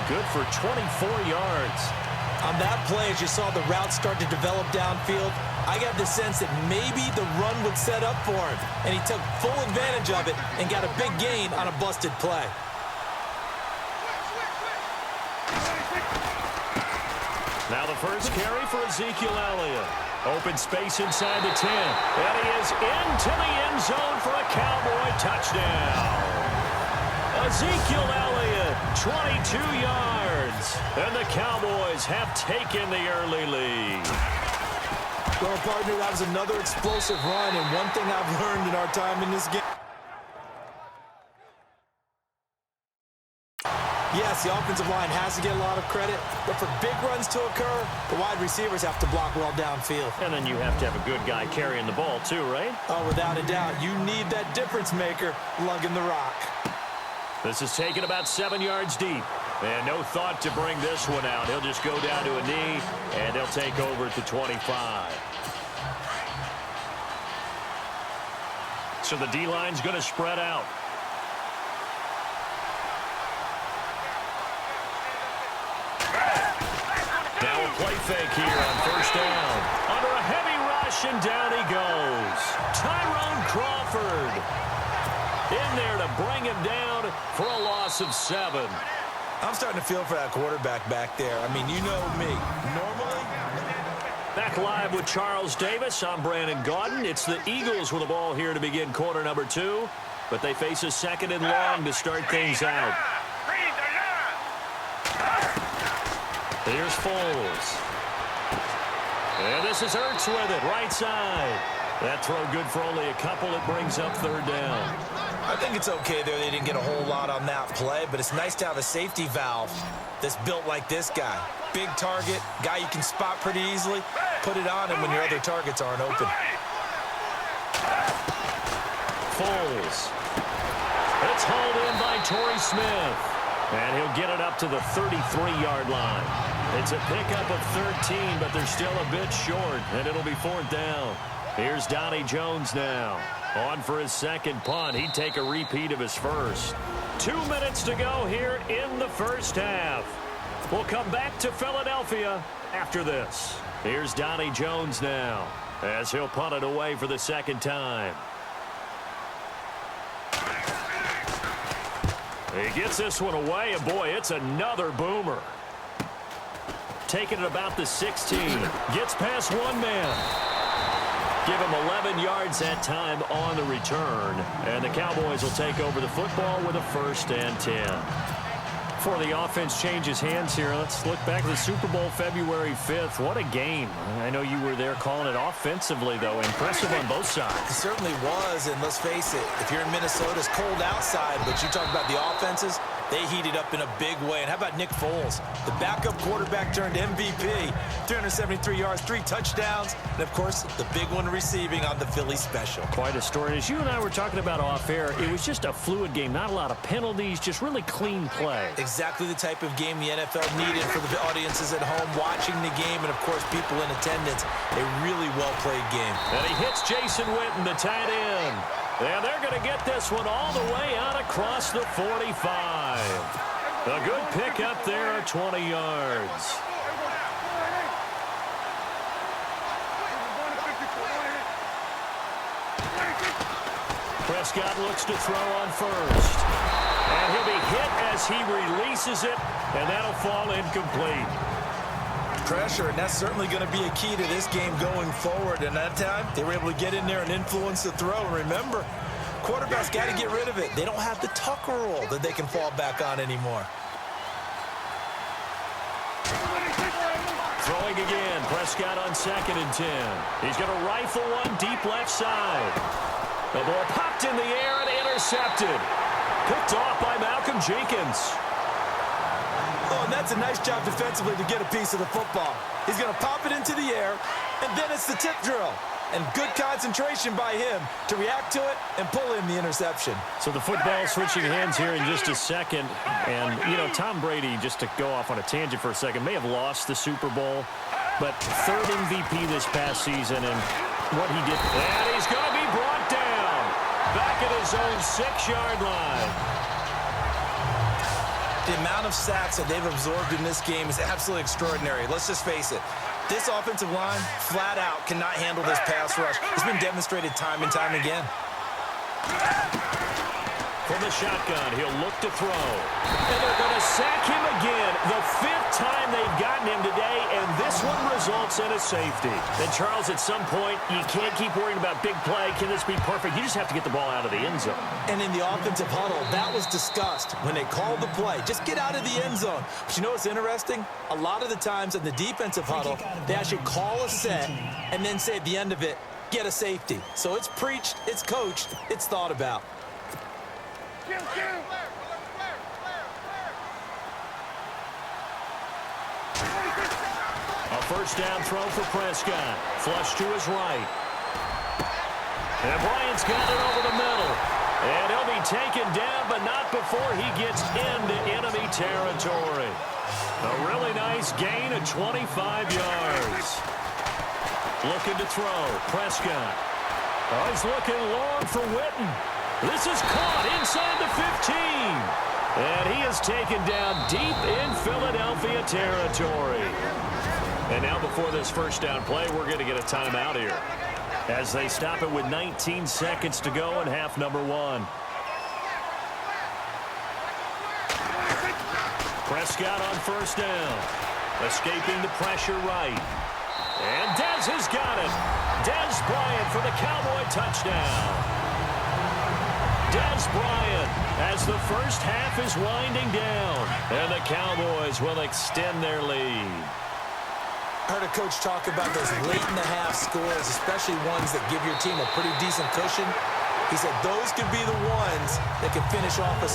good for 24 yards. On that play, as you saw the route start to develop downfield, I got the sense that maybe the run would set up for him, and he took full advantage of it and got a big gain on a busted play. Now the first carry for Ezekiel Elliott. Open space inside the 10. And he is into the end zone for a Cowboy touchdown. Ezekiel Elliott, 22 yards. And the Cowboys have taken the early lead. Well, partner, that was another explosive run, and one thing I've learned in our time in this game. Yes, the offensive line has to get a lot of credit, but for big runs to occur, the wide receivers have to block well downfield. And then you have to have a good guy carrying the ball too, right? Oh, without a doubt. You need that difference maker lugging the rock. This is taken about 7 yards deep. And no thought to bring this one out. He'll just go down to a knee, and they'll take over at the 25. So the D-line's going to spread out. Now a play fake here on first down. Under a heavy rush, and down he goes. Tyrone Crawford in there to bring him down for a loss of 7. I'm starting to feel for that quarterback back there. I mean, you know me. Normally. Back live with Charles Davis. I'm Brandon Gaudin. It's the Eagles with the ball here to begin quarter number 2. But they face a second and long to start things out. Here's Foles. And this is Ertz with it, right side. That throw good for only a couple. It brings up third down. I think it's okay there. They didn't get a whole lot on that play, but it's nice to have a safety valve that's built like this guy. Big target, guy you can spot pretty easily. Put it on him when your other targets aren't open. Foles. It's hauled in by Torrey Smith. And he'll get it up to the 33-yard line. It's a pickup of 13, but they're still a bit short, and it'll be fourth down. Here's Donnie Jones now. On for his second punt. He'd take a repeat of his first. 2 minutes to go here in the first half. We'll come back to Philadelphia after this. Here's Donnie Jones now as he'll punt it away for the second time. He gets this one away, and boy, it's another boomer. Taking it about the 16. Gets past one man. Give him 11 yards that time on the return. And the Cowboys will take over the football with a 1st and 10. Before the offense changes hands here, let's look back at the Super Bowl February 5th. What a game. I know you were there calling it offensively, though. Impressive on both sides. It certainly was, and let's face it, if you're in Minnesota, it's cold outside, but you talk about the offenses, they heated up in a big way. And how about Nick Foles? The backup quarterback turned MVP. 373 yards, 3 touchdowns, and, of course, the big one receiving on the Philly special. Quite a story. As you and I were talking about off air, it was just a fluid game. Not a lot of penalties, just really clean play. Exactly the type of game the NFL needed for the audiences at home watching the game and, of course, people in attendance. A really well-played game. And he hits Jason Witten, the tight end. And they're going to get this one all the way out across the 45. A good pickup there at 20 yards. Prescott looks to throw on first. And he'll be hit as he releases it, and that'll fall incomplete. Pressure, and that's certainly going to be a key to this game going forward. And that time, they were able to get in there and influence the throw. And remember, quarterbacks got to get rid of it. They don't have the Tucker rule that they can fall back on anymore. Throwing again, Prescott on 2nd and 10. He's going to rifle one deep left side. The ball popped in the air and intercepted. Picked off by Malcolm Jenkins. Oh, and that's a nice job defensively to get a piece of the football. He's going to pop it into the air, and then it's the tip drill. And good concentration by him to react to it and pull in the interception. So the football switching hands here in just a second. And, you know, Tom Brady, just to go off on a tangent for a second, may have lost the Super Bowl, but 3rd MVP this past season, and what he did. And he's going to be brought down back at his own 6-yard line. The amount of sacks that they've absorbed in this game is absolutely extraordinary. Let's just face it. This offensive line, flat out, cannot handle this pass rush. It's been demonstrated time and time again. From the shotgun, he'll look to throw. And they're going to sack him again. The 5th time they've gotten him today, and this one results in a safety. And, Charles, at some point, you can't keep worrying about big play. Can this be perfect? You just have to get the ball out of the end zone. And in the offensive huddle, that was discussed when they called the play. Just get out of the end zone. But you know what's interesting? A lot of the times in the defensive huddle, they actually call a set and then say at the end of it, get a safety. So it's preached, it's coached, it's thought about. A first down throw for Prescott. Flush to his right. And Bryant's got it over the middle. And he'll be taken down, but not before he gets into enemy territory. A really nice gain of 25 yards. Looking to throw. Prescott. Oh, he's looking long for Witten. This is caught inside the 15. And he is taken down deep in Philadelphia territory. And now before this first down play, we're going to get a timeout here, as they stop it with 19 seconds to go in half number 1. Prescott on first down. Escaping the pressure right. And Dez has got it. Dez Bryant for the Cowboy touchdown. Dez Bryant as the first half is winding down. And the Cowboys will extend their lead. I heard a coach talk about those late-in-the-half scores, especially ones that give your team a pretty decent cushion. He said those could be the ones that can finish off a